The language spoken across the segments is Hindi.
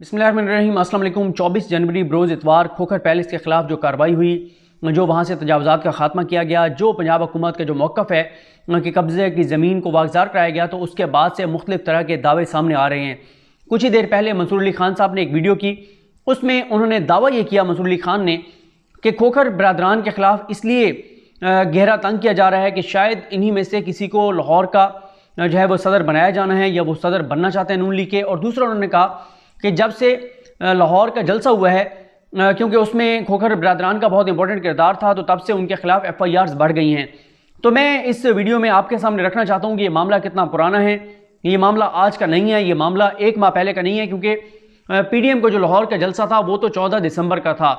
बिस्मिल्लाहिर्रहमानिर्रहीम। अस्सलाम वालेकुम। 24 जनवरी बरोज़ इतवार खोखर पैलेस के ख़िलाफ़ जो कार्रवाई हुई, जो वहाँ से तजावज़ात का ख़ात्मा किया गया, जो पंजाब हुकूमत का जो मौक़िफ़ है कि कब्ज़े की ज़मीन को वागज़ार कराया गया, तो उसके बाद से मुख्तलिफ़ तरह के दावे सामने आ रहे हैं। कुछ ही देर पहले मंसूर अली खान साहब ने एक वीडियो की, उसमें उन्होंने दावा ये किया मंसूर अली खान ने कि खोखर बरादरान के ख़िलाफ़ इसलिए गहरा तंग किया जा रहा है कि शायद इन्हीं में से किसी को लाहौर का जो है वो सदर बनाया जाना है या वो सदर बनना चाहते हैं नून लीग के। और दूसरा उन्होंने कहा कि जब से लाहौर का जलसा हुआ है, क्योंकि उसमें खोखर बरादरान का बहुत इंपॉर्टेंट किरदार था, तो तब से उनके खिलाफ FIRs बढ़ गई हैं। तो मैं इस वीडियो में आपके सामने रखना चाहता हूँ कि ये मामला कितना पुराना है। ये मामला आज का नहीं है, ये मामला एक माह पहले का नहीं है, क्योंकि PDM को जो लाहौर का जलसा था वो तो 14 दिसंबर का था।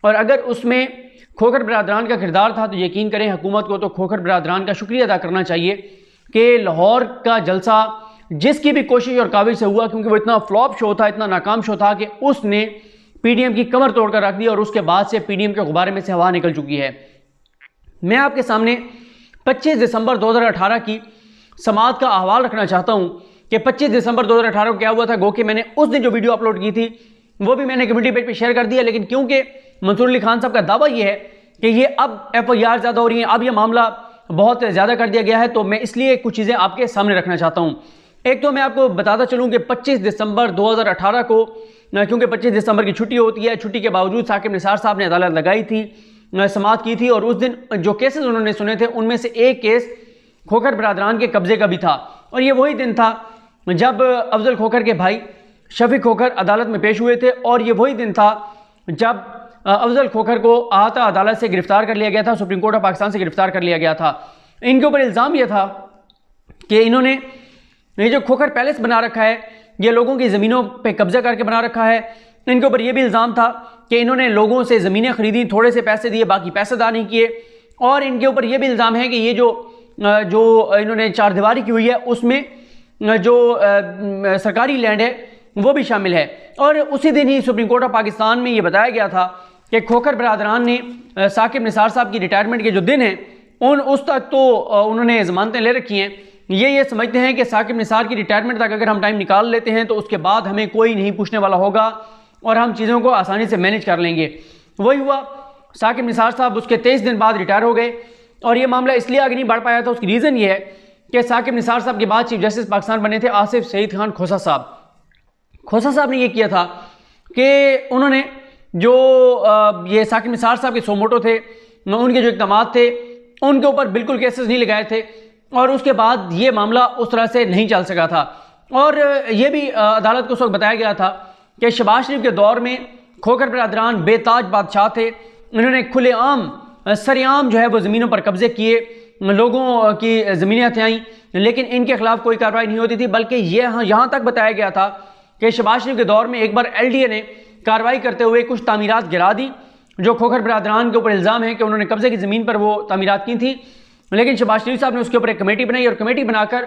और अगर उसमें खोखर बरादरान का किरदार था तो यकीन करें हुकूमत को तो खोखर बरादरान का शुक्रिया अदा करना चाहिए कि लाहौर का जलसा जिसकी भी कोशिश और काबिज से हुआ, क्योंकि वो इतना फ्लॉप शो था, इतना नाकाम शो था कि उसने PDM की कमर तोड़कर रख दी और उसके बाद से PDM के गुब्बारे में से हवा निकल चुकी है। मैं आपके सामने 25 दिसंबर 2018 की समाअत का अहवाल रखना चाहता हूं कि 25 दिसंबर 2018 को क्या हुआ था। गो कि मैंने उस दिन जो वीडियो अपलोड की थी वो भी मैंने कम्युनिटी पेज पर शेयर कर दिया, लेकिन क्योंकि मंसूर अली खान साहब का दावा ये है कि ये अब FIR ज़्यादा हो रही हैं, अब यह मामला बहुत ज़्यादा कर दिया गया है, तो मैं इसलिए कुछ चीज़ें आपके सामने रखना चाहता हूँ। एक तो मैं आपको बताता चलूँ कि 25 दिसंबर 2018 को, क्योंकि 25 दिसंबर की छुट्टी होती है, छुट्टी के बावजूद साकिब निसार साहब ने अदालत लगाई थी, समाअत की थी, और उस दिन जो केसेस उन्होंने सुने थे उनमें से एक केस खोखर बरादरान के कब्जे का भी था। और ये वही दिन था जब अफजल खोखर के भाई शफीक खोखर अदालत में पेश हुए थे, और ये वही दिन था जब अफजल खोखर को अहाता अदालत से गिरफ्तार कर लिया गया था, सुप्रीम कोर्ट ऑफ पाकिस्तान से गिरफ्तार कर लिया गया था। इनके ऊपर इल्ज़ाम यह था कि इन्होंने ये जो खोखर पैलेस बना रखा है, ये लोगों की ज़मीनों पे कब्जा करके बना रखा है। इनके ऊपर यह भी इल्ज़ाम था कि इन्होंने लोगों से ज़मीनें खरीदी, थोड़े से पैसे दिए, बाकी पैसे अदा नहीं किए। और इनके ऊपर यह भी इल्ज़ाम है कि ये जो इन्होंने चारदीवारी की हुई है उसमें जो सरकारी लैंड है वो भी शामिल है। और उसी दिन ही सुप्रीम कोर्ट ऑफ पाकिस्तान में ये बताया गया था कि खोखर बरादरान ने साकिब निसार साहब की रिटायरमेंट के जो दिन हैं उस तक तो उन्होंने ज़मानतें ले रखी हैं। ये समझते हैं कि साकिब निसार की रिटायरमेंट तक अगर हम टाइम निकाल लेते हैं तो उसके बाद हमें कोई नहीं पूछने वाला होगा और हम चीज़ों को आसानी से मैनेज कर लेंगे। वही हुआ, साकिब निसार साहब उसके 23 दिन बाद रिटायर हो गए। और ये मामला इसलिए आगे नहीं बढ़ पाया था, उसकी रीज़न ये है कि साकिब निसार साहब के बाद चीफ जस्टिस पाकिस्तान बने थे आसिफ सईद खान खोसा साहब। खोसा साहब ने ये किया था कि उन्होंने जो ये साकिब निसार साहब के सोमोटो थे, उनके जो इक़दाम थे उनके ऊपर बिल्कुल केसेस नहीं लगाए थे, और उसके बाद ये मामला उस तरह से नहीं चल सका था। और ये भी अदालत को उस वक्त बताया गया था कि शहबाज शरीफ के दौर में खोखर बरादरान बेताज बादशाह थे, इन्होंने खुलेआम सरेआम जो है वो ज़मीनों पर कब्जे किए, लोगों की ज़मीनें हथियाईं, लेकिन इनके खिलाफ कोई कार्रवाई नहीं होती थी। बल्कि ये यहाँ तक बताया गया था कि शहबाज शरीफ के दौर में एक बार LDA ने कार्रवाई करते हुए कुछ तामीरात गिरा दी, जो खोखर बरादरान के ऊपर इल्ज़ाम है कि उन्होंने कब्जे की ज़मीन पर वो तामीरात की थी। लेकिन शहबाज शरीफ साहब ने उसके ऊपर एक कमेटी बनाई और कमेटी बनाकर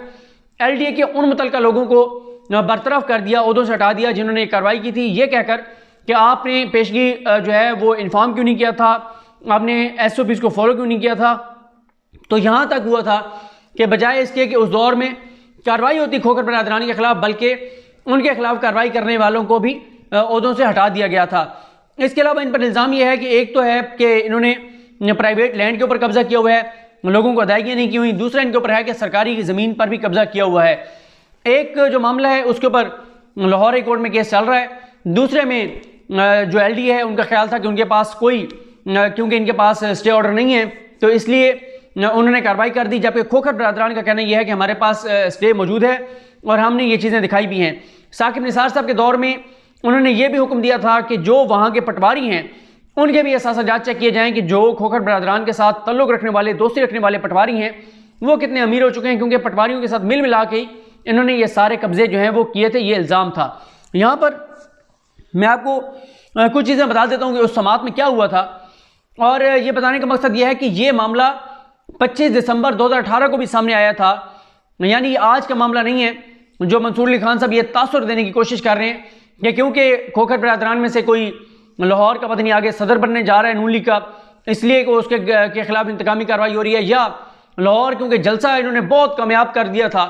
LDA के उन मुतल्लिका लोगों को बरतरफ कर दिया, ओहदों से हटा दिया जिन्होंने कार्रवाई की थी, ये कहकर कि आपने पेशगी जो है वो इन्फॉर्म क्यों नहीं किया था, आपने SOPs को फॉलो क्यों नहीं किया था। तो यहाँ तक हुआ था कि बजाय इसके कि उस दौर में कार्रवाई होती खोखर बरादरान के खिलाफ, बल्कि उनके खिलाफ कार्रवाई करने वालों को भी ओहदों से हटा दिया गया था। इसके अलावा इन पर इल्ज़ाम यह है कि एक तो है कि इन्होंने प्राइवेट लैंड के ऊपर कब्जा किया हुआ है, लोगों को अदायगियाँ नहीं की हुई। दूसरा इनके ऊपर है कि सरकारी ज़मीन पर भी कब्जा किया हुआ है। एक जो मामला है उसके ऊपर लाहौर हाई कोर्ट में केस चल रहा है, दूसरे में जो LDA है उनका ख्याल था कि उनके पास कोई, क्योंकि इनके पास स्टे ऑर्डर नहीं है तो इसलिए उन्होंने कार्रवाई कर दी, जबकि खोखर बरादरान का कहना यह है कि हमारे पास स्टे मौजूद है और हमने ये चीज़ें दिखाई भी हैं। साकिब निसार साहब के दौर में उन्होंने ये भी हुक्म दिया था कि जो वहाँ के पटवारी हैं उनके भी असासा चेक किए जाएँ कि जो खोखर बरादरान के साथ तल्लुक़ रखने वाले, दोस्ती रखने वाले पटवारी हैं वो कितने अमीर हो चुके हैं, क्योंकि पटवारियों के साथ मिल मिला के इन्होंने ये सारे कब्जे जो हैं वो किए थे, ये इल्ज़ाम था। यहाँ पर मैं आपको कुछ चीज़ें बता देता हूँ कि उस समाअत में क्या हुआ था, और ये बताने का मकसद ये है कि ये मामला 25 दिसंबर 2018 को भी सामने आया था, यानी ये आज का मामला नहीं है। जो मंसूर अली खान साहब ये तासुर देने की कोशिश कर रहे हैं कि क्योंकि खोखर बरादरान में से कोई लाहौर का पता नहीं आगे सदर बनने जा रहा है नून लीग का, इसलिए कि उसके के खिलाफ इंतकामी कार्रवाई हो रही है, या लाहौर क्योंकि जलसा इन्होंने बहुत कामयाब कर दिया था,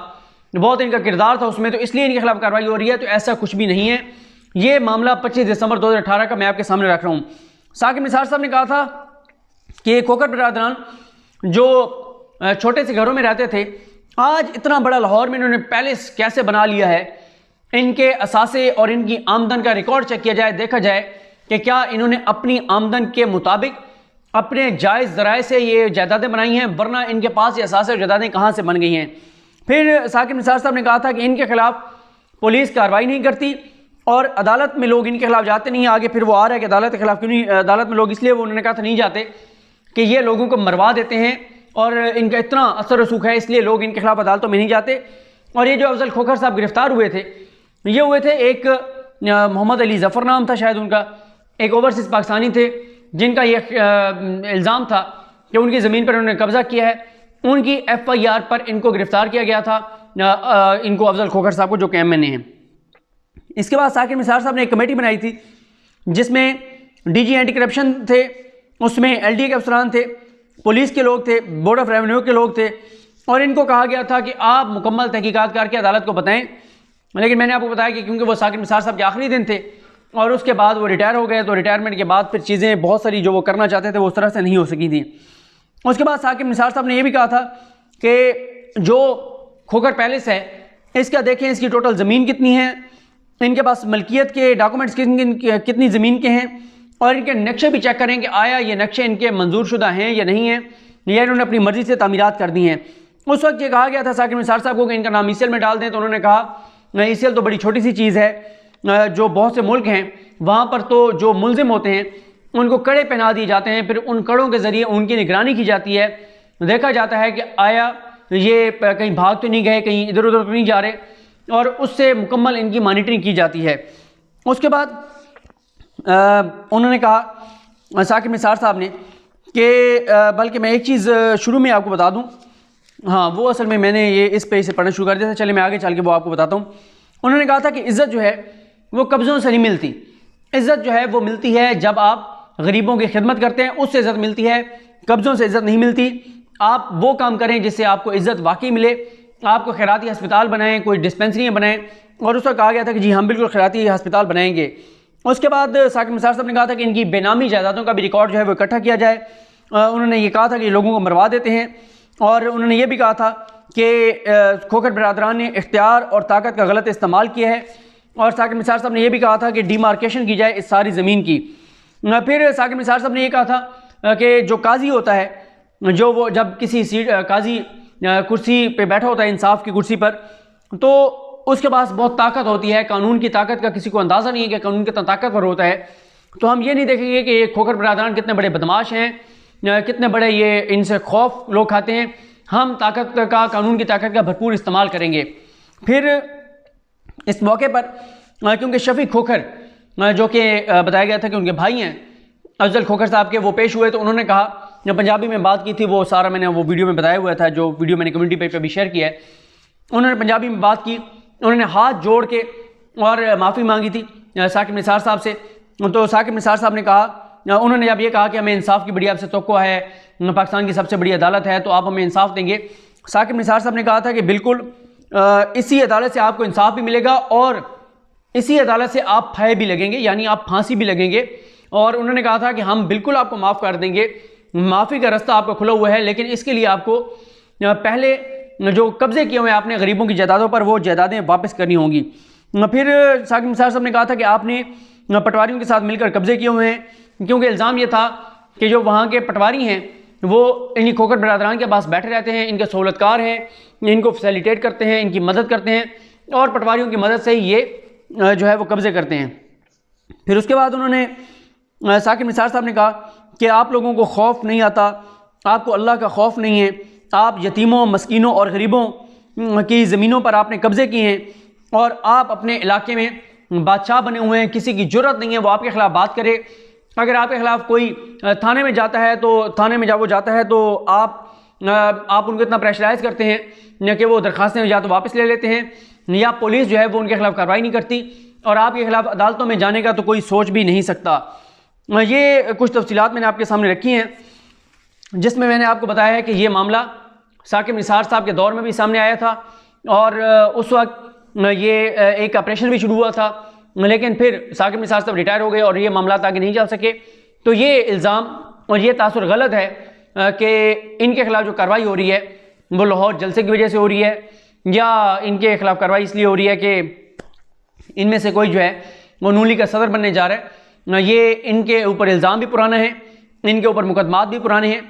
बहुत इनका किरदार था उसमें, तो इसलिए इनके खिलाफ कार्रवाई हो रही है। तो ऐसा कुछ भी नहीं है। ये मामला 25 दिसंबर 2018 का मैं आपके सामने रख रहा हूँ। साकिब निसार साहब ने कहा था कि खोखर बिरादरान जो छोटे से घरों में रहते थे, आज इतना बड़ा लाहौर में इन्होंने पैलेस कैसे बना लिया है। इनके असासे और इनकी आमदन का रिकॉर्ड चेक किया जाए, देखा जाए कि क्या इन्होंने अपनी आमदन के मुताबिक अपने जायज़ ज़राए से ये जायदादें बनाई हैं, वरना इनके पास ये असासे और जायदादें कहाँ से बन गई हैं। फिर साकिब निसार साहब ने कहा था कि इनके खिलाफ पुलिस कार्रवाई नहीं करती और अदालत में लोग इनके खिलाफ जाते नहीं हैं। आगे फिर वो आ रहा है कि अदालत के खिलाफ क्यों नहीं, अदालत में लोग इसलिए वो उन्होंने कहा था नहीं जाते कि ये लोगों को मरवा देते हैं और इनका इतना असर रसूख है, इसलिए लोग इनके खिलाफ अदालतों में नहीं जाते। और ये जो अफजल खोखर साहब गिरफ्तार हुए थे, ये हुए थे, एक मोहम्मद अली ज़फ़र नाम था शायद उनका, एक ओवरसीज़ पाकिस्तानी थे जिनका ये इल्ज़ाम था कि उनकी ज़मीन पर उन्होंने कब्ज़ा किया है। उनकी FIR पर इनको गिरफ्तार किया गया था, इनको अफजल खोखर साहब को, जो कि MNA हैं। इसके बाद साकिब निसार साहब ने एक कमेटी बनाई थी जिसमें DG एंटी करप्शन थे, उसमें LDA के अफसरान थे, पुलिस के लोग थे, बोर्ड ऑफ रेवेन्यू के लोग थे, और इनको कहा गया था कि आप मुकम्मल तहकीकात करके अदालत को बताएं। लेकिन मैंने आपको बताया कि क्योंकि वो साकिब निसार साहब के आखिरी दिन थे और उसके बाद वो रिटायर हो गए, तो रिटायरमेंट के बाद फिर चीज़ें बहुत सारी जो वो करना चाहते थे वो उस तरह से नहीं हो सकी थी। उसके बाद साकिब निसार साहब ने ये भी कहा था कि जो खोखर पैलेस है इसका देखें, इसकी टोटल ज़मीन कितनी है, इनके पास मलकियत के डॉक्यूमेंट्स कितनी ज़मीन के हैं, और इनके नक्शे भी चेक करें कि आया ये नक्शे इनके मंजूर शुदा हैं या नहीं हैं, या इन्होंने अपनी मर्ज़ी से तामीरात कर दी हैं। उस वक्त ये कहा गया था साकिब निसार साहब को कि इनका नाम ECL में डाल दें, तो उन्होंने कहा ECL तो बड़ी छोटी सी चीज़ है, जो बहुत से मुल्क हैं वहाँ पर तो जो मुलजिम होते हैं उनको कड़े पहना दिए जाते हैं, फिर उन कड़ों के ज़रिए उनकी निगरानी की जाती है, देखा जाता है कि आया ये कहीं भाग तो नहीं गए, कहीं इधर उधर तो नहीं जा रहे, और उससे मुकम्मल इनकी मॉनिटरिंग की जाती है। उसके बाद उन्होंने कहा साकिब निसार साहब ने कि बल्कि मैं एक चीज़ शुरू में आपको बता दूं, हाँ वो असल में मैंने ये इस पेज से पढ़ना शुरू कर दिया था, चले मैं आगे चल के वो आपको बताता हूँ। उन्होंने कहा था कि इज़्ज़त जो है वो कब्ज़ों से नहीं मिलती, इज़्ज़त जो है वो मिलती है जब आप गरीबों की खिदमत करते हैं, उससे इज़्ज़त मिलती है, कब्ज़ों से इज़्ज़त नहीं मिलती। आप वो काम करें जिससे आपको इज़्ज़त वाकई मिले, आपको खैराती अस्पताल बनाएं, कोई डिस्पेंसरियाँ बनाएं, और उस वक्त कहा गया था कि जी हम बिल्कुल खैराती अस्पताल बनाएंगे। उसके बाद साकिब निसार साहब ने कहा था कि इनकी बेनामी जायदादों का भी रिकॉर्ड जो है वो इकट्ठा किया जाए। उन्होंने ये कहा था कि लोगों को मरवा देते हैं, और उन्होंने ये भी कहा था कि खोखर बिरादरान ने इख्तियार और ताकत का गलत इस्तेमाल किया है, और साकिब निसार साहब ने यह भी कहा था कि डिमार्केशन की जाए इस सारी ज़मीन की। फिर साकिब निसार साहब ने यह कहा था कि जो काजी होता है, जो वो जब किसी सीट काजी कुर्सी पे बैठा होता है इंसाफ की कुर्सी पर, तो उसके पास बहुत ताकत होती है, कानून की ताकत का किसी को अंदाज़ा नहीं है कि कानून कितना ताकतवर होता है। तो हम ये नहीं देखेंगे कि ये खोखर बिरादरान कितने बड़े बदमाश हैं, कितने बड़े ये इनसे खौफ लोग खाते हैं। हम ताकत का, कानून की ताकत का भरपूर इस्तेमाल करेंगे। फिर इस मौके पर क्योंकि शफीक खोखर जो कि बताया गया था कि उनके भाई हैं अफजल खोखर साहब के, वो पेश हुए, तो उन्होंने कहा, जब पंजाबी में बात की थी, वो सारा मैंने वो वीडियो में बताया हुआ था, जो वीडियो मैंने कम्युनिटी पेज पर भी शेयर किया है। उन्होंने पंजाबी में बात की, उन्होंने हाथ जोड़ के और माफ़ी मांगी थी साकिब निसार साहब से। तो साकिब निसार साहब ने कहा, उन्होंने जब ये कहा कि हमें इंसाफ की बड़ी आपसे तवक्को है, पाकिस्तान की सबसे बड़ी अदालत है, तो आप हमें इंसाफ देंगे। साकिब निसार साहब ने कहा था कि बिल्कुल इसी अदालत से आपको इंसाफ भी मिलेगा और इसी अदालत से आप फाहे भी लगेंगे, यानी आप फांसी भी लगेंगे। और उन्होंने कहा था कि हम बिल्कुल आपको माफ़ कर देंगे, माफ़ी का रास्ता आपका खुला हुआ है, लेकिन इसके लिए आपको पहले जो कब्ज़े किए हुए हैं आपने गरीबों की जायदादों पर, वो जायदादें वापस करनी होंगी। फिर साकिब निसार साहब ने कहा था कि आपने पटवारियों के साथ मिलकर कब्ज़े किए हुए हैं, क्योंकि इल्ज़ाम ये था कि जो वहाँ के पटवारी हैं वो इन्हीं खोखर बिरादरान के पास बैठे रहते हैं, इनके सहूलतकार हैं, इनको फैसिलिटेट करते हैं, इनकी मदद करते हैं, और पटवारियों की मदद से ही ये जो है वो कब्ज़े करते हैं। फिर उसके बाद उन्होंने साकिब निसार साहब ने कहा कि आप लोगों को खौफ नहीं आता, आपको अल्लाह का खौफ नहीं है, आप यतीमों, मस्कीनों और गरीबों की ज़मीनों पर आपने कब्ज़े किए हैं, और आप अपने इलाके में बादशाह बने हुए हैं, किसी की ज़रूरत नहीं है वो आपके ख़िलाफ़ बात करे। अगर आपके ख़िलाफ़ कोई थाने में जाता है, तो थाने में जब वो जाता है तो आप उनको इतना प्रेशराइज़ करते हैं कि वो दरख्वास्तें या तो वापस ले लेते हैं, या पुलिस जो है वो उनके खिलाफ कार्रवाई नहीं करती, और आपके खिलाफ अदालतों में जाने का तो कोई सोच भी नहीं सकता। ये कुछ तफसीलात मैंने आपके सामने रखी हैं, जिसमें मैंने आपको बताया है कि ये मामला साकिब निसार साहब के दौर में भी सामने आया था, और उस वक्त ये एक ऑपरेशन भी शुरू हुआ था लेकिन फिर साकिब निसार साहब रिटायर हो गए और ये मामला आगे नहीं चल सके। तो ये इल्ज़ाम और ये तासुर गलत है कि इनके खिलाफ जो कार्रवाई हो रही है वो लाहौर जलसे की वजह से हो रही है, या इनके खिलाफ कार्रवाई इसलिए हो रही है कि इनमें से कोई जो है वो नून लीग का सदर बनने जा रहा है। ये इनके ऊपर इल्ज़ाम भी पुराना है, इनके ऊपर मुकदमात भी पुराने हैं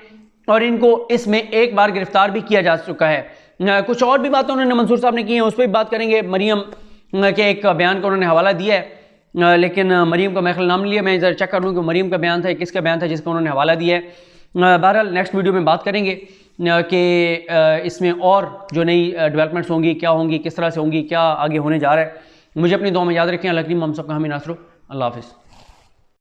और इनको इसमें एक बार गिरफ्तार भी किया जा चुका है। कुछ और भी बातें उन्होंने मंसूर साहब ने की हैं, उस पर भी बात करेंगे। मरीम के एक बयान का उन्होंने हवाला दिया है, लेकिन मरीम का मैं ख्याल नाम लिया, मैं ज़रा चेक कर लूँ कि मरीम का बयान था किसका बयान था जिसका उन्होंने हवाला दिया है। बहरहाल नेक्स्ट वीडियो में बात करेंगे कि इसमें और जो नई डेवलपमेंट्स होंगी, क्या होंगी, किस तरह से होंगी, क्या आगे होने जा रहा है। मुझे अपनी दुआ में याद रखें। अल्लाह करीम हम सबका हामी नासरो। अल्लाह हाफ़िज़।